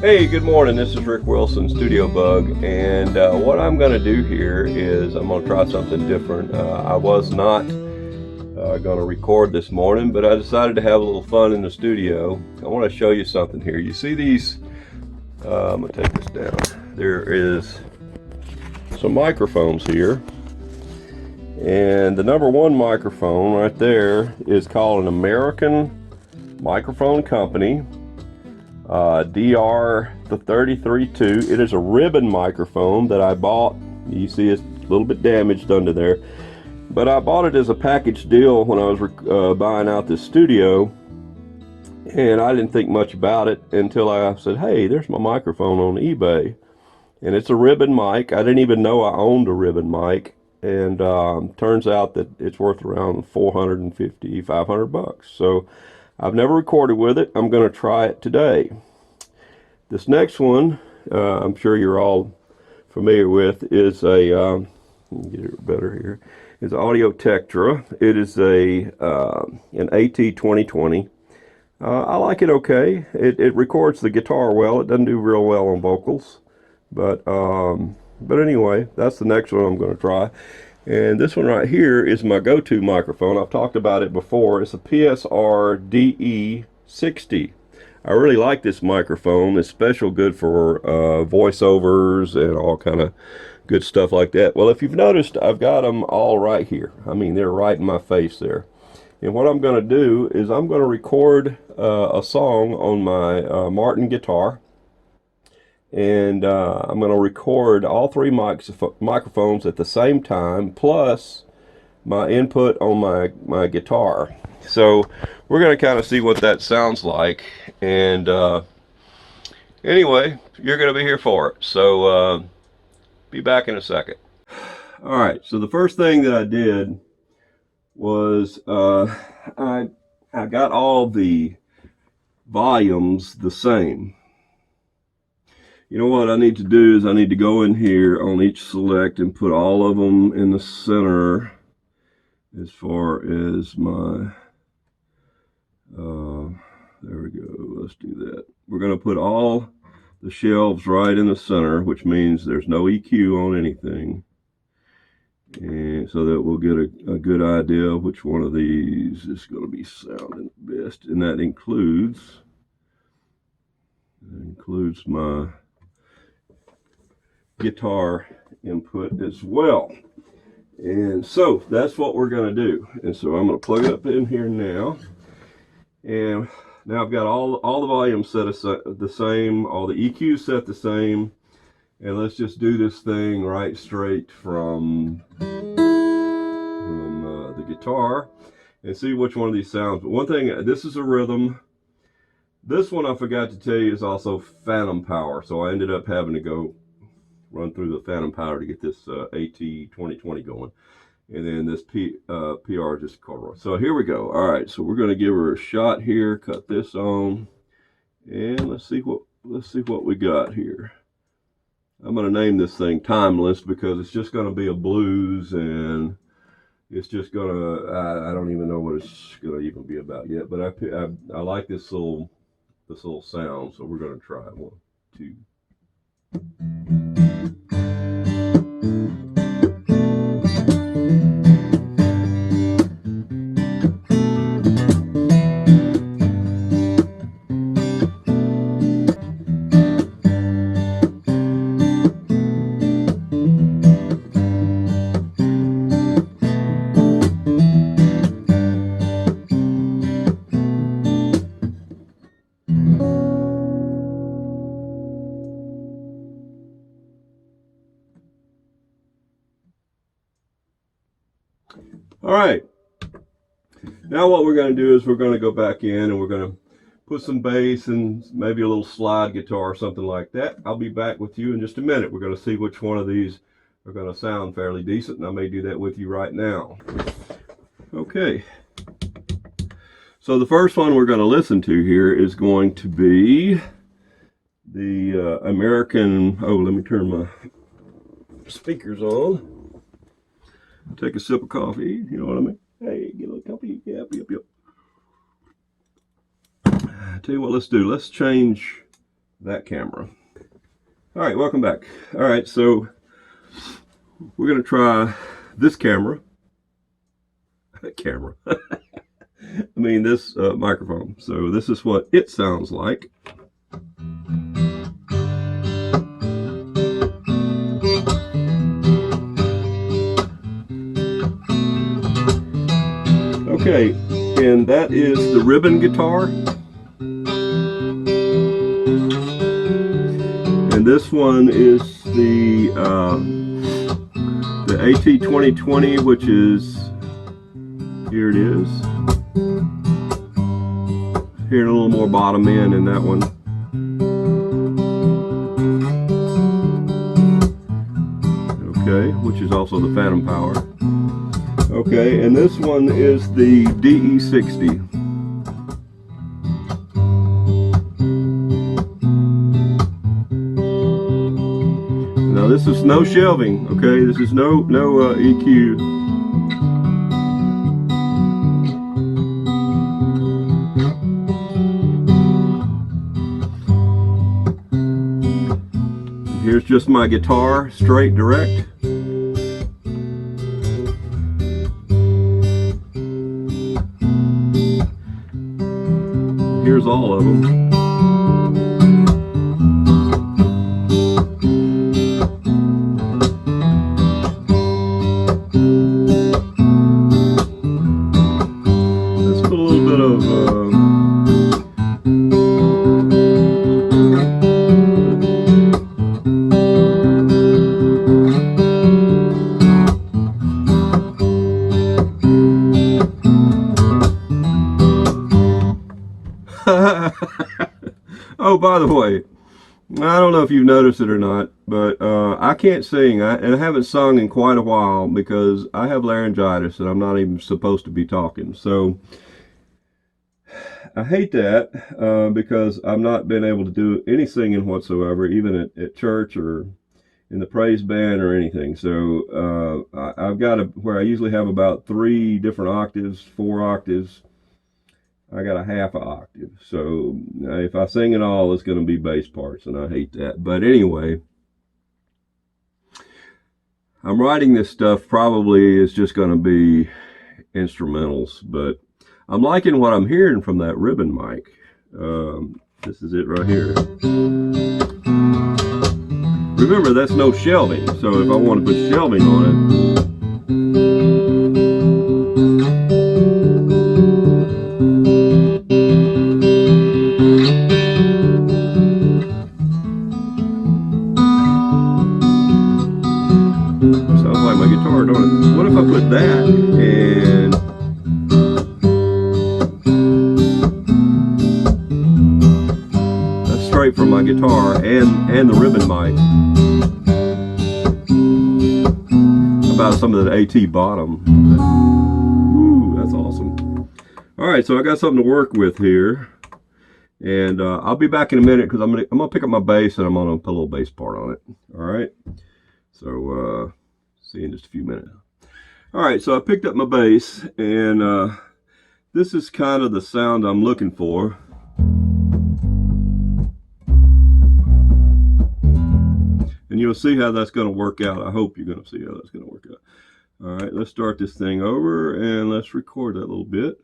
Hey, good morning. This is Rick Wilson, STUDIOBUG, and what I'm going to do here is I'm going to try something different. I was not going to record this morning, but I decided to have a little fun in the studio. I want to show you something here. You see these? I'm going to take this down. There is some microphones here, and the number one microphone right there is called an American Microphone Company. DR the 33-2. It is a ribbon microphone that I bought. You see it's a little bit damaged under there, but I bought it as a package deal when I was buying out this studio, and I didn't think much about it until I said, hey, there's my microphone on eBay, and it's a ribbon mic. I didn't even know I owned a ribbon mic, and turns out that it's worth around 450, 500 bucks. So I've never recorded with it. I'm going to try it today. This next one, I'm sure you're all familiar with, is a, get it better here, is Audio Tectra. It is an AT2020. I like it okay. It records the guitar well. It doesn't do real well on vocals. But anyway, that's the next one I'm going to try. And this one right here is my go-to microphone. I've talked about it before. It's a PSR DE60. I really like this microphone. It's special good for voiceovers and all kind of good stuff like that. Well, if you've noticed, I've got them all right here. I mean, they're right in my face there. And what I'm going to do is I'm going to record a song on my Martin guitar. And I'm going to record all three microphones at the same time, plus my input on my guitar. So we're going to kind of see what that sounds like. And anyway, you're going to be here for it. So be back in a second. All right, so the first thing that I did was I got all the volumes the same. You know what I need to do is I need to go in here on each select and put all of them in the center as far as my, there we go, let's do that. We're going to put all the shelves right in the center, which means there's no EQ on anything. And so that we'll get a good idea of which one of these is going to be sounding best. And that includes my guitar input as well. And so that's what we're going to do. And so I'm going to plug it up in here now. And now I've got all the volumes set the same, all the EQs set the same. And let's just do this thing right straight from the guitar and see which one of these sounds. But one thing, this is a rhythm. This one I forgot to tell you is also phantom power. So I ended up having to go run through the phantom power to get this AT2020 going. And then this PR just corduroy. So here we go. All right, so we're going to give her a shot here. Cut this on, and let's see what we got here. I'm going to name this thing Timeless because it's just going to be a blues, and it's just going to, I don't even know what it's going to even be about yet, but I like this little sound, so we're going to try it. 1, 2. All right, now what we're going to do is we're going to go back in and we're going to put some bass and maybe a little slide guitar or something like that. I'll be back with you in just a minute. We're going to see which one of these are going to sound fairly decent, and I may do that with you right now. Okay, so the first one we're going to listen to here is going to be the American, oh, let me turn my speakers on. Take a sip of coffee, you know what I mean? Hey, get a little coffee. Yep. Tell you what, let's do. Let's change that camera. All right, welcome back. All right, so we're going to try this camera. I mean this microphone. So this is what it sounds like. Okay, and that is the ribbon guitar. And this one is the AT2020, which is, here it is. Hearing a little more bottom end in that one. Okay, which is also the Phantom Power. Okay, and this one is the DE60. Now this is no shelving, okay? This is no EQ. Here's just my guitar, straight direct. Here's all of them. Let's put a little bit of oh, by the way, I don't know if you've noticed it or not, but I can't sing, and I haven't sung in quite a while because I have laryngitis and I'm not even supposed to be talking. So I hate that because I've not been able to do any singing whatsoever, even at church or in the praise band or anything. So I've got where I usually have about 3 different octaves, 4 octaves. I got a half an octave. So if I sing at all, it's going to be bass parts, and I hate that. But anyway, I'm writing this stuff probably is just going to be instrumentals, but I'm liking what I'm hearing from that ribbon mic. This is it right here. Remember, that's no shelving, so if I want to put shelving on it, sounds like my guitar, don't it? What if I put that and that's straight from my guitar and the ribbon mic. About some of the AT bottom. Ooh, that's awesome. All right, so I got something to work with here, and I'll be back in a minute because I'm gonna pick up my bass and I'm gonna put a little bass part on it. All right, so see you in just a few minutes. All right, so I picked up my bass, and this is kind of the sound I'm looking for. And you'll see how that's going to work out. I hope you're going to see how that's going to work out. All right, let's start this thing over and let's record that a little bit.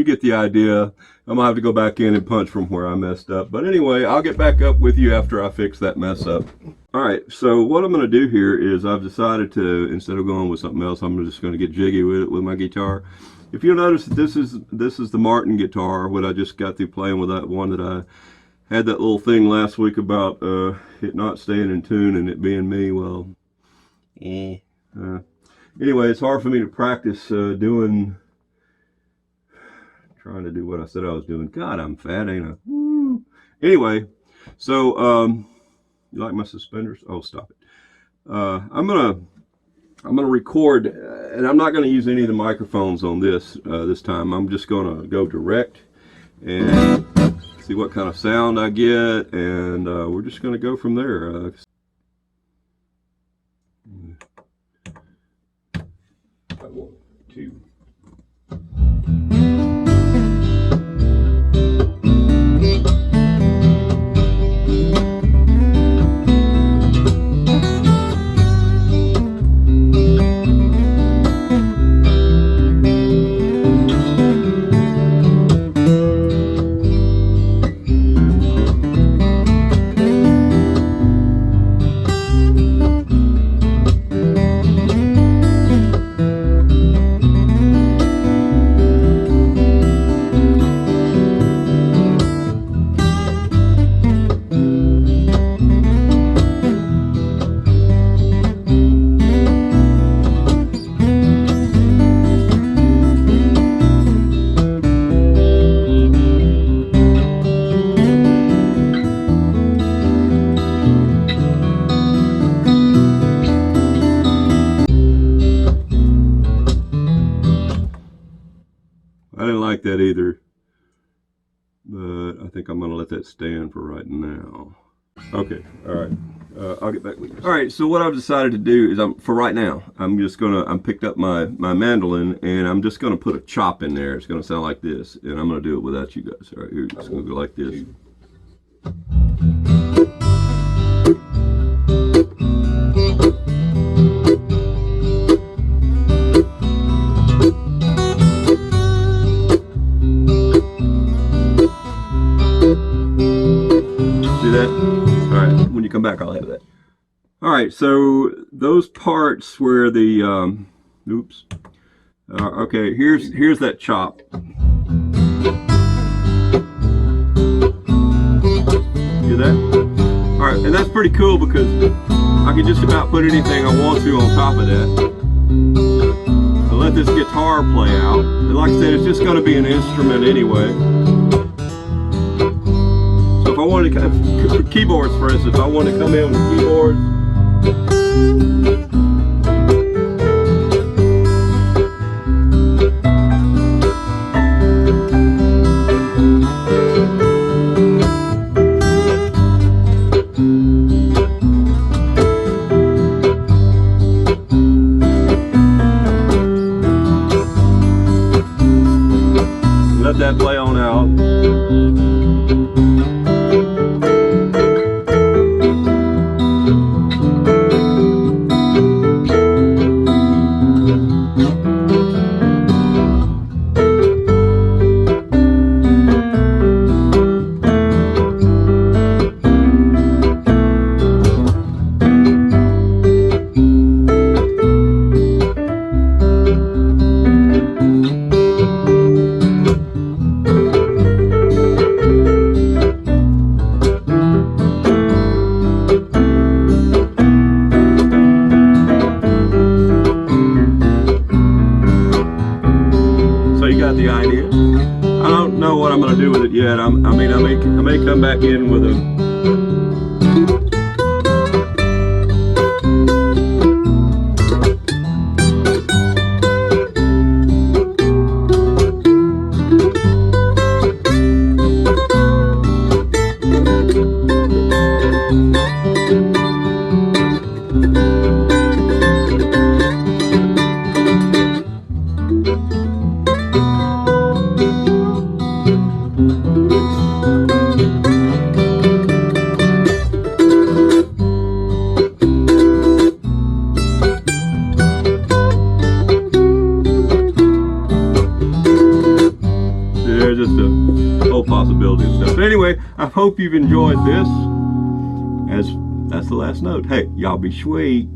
you get the idea. I'm gonna have to go back in and punch from where I messed up. But anyway, I'll get back up with you after I fix that mess up. All right, so what I'm gonna do here is I've decided to, instead of going with something else, I'm just gonna get jiggy with it with my guitar. If you'll notice, this is the Martin guitar, what I just got through playing with, that one that I had that little thing last week about it not staying in tune and it being me. Well, anyway, it's hard for me to practice trying to do what I said I was doing. God, I'm fat, ain't I? Woo. Anyway, so you like my suspenders? Oh, stop it. I'm gonna record, and I'm not gonna use any of the microphones on this this time. I'm just gonna go direct and see what kind of sound I get, and we're just gonna go from there. 1, 2. I didn't like that either, but I think I'm going to let that stand for right now. Okay, all right. I'll get back with you. All right, so what I've decided to do is, for right now, I'm picked up my mandolin, and I'm just going to put a chop in there. It's going to sound like this, and I'm going to do it without you guys. All right, here, it's going to go like this. Come back, I'll have that. All right, so those parts where the oops, okay, here's that chop. See that? All right, and that's pretty cool because I can just about put anything I want to on top of that. So let this guitar play out. And like I said, it's just going to be an instrument anyway. If I wanted to, for keyboards for instance, if I want to come in with keyboards, let that play on out. The idea. I don't know what I'm going to do with it yet. I may come back in with a accessibility and stuff. But anyway, I hope you've enjoyed this. As that's the last note. Hey, y'all be sweet.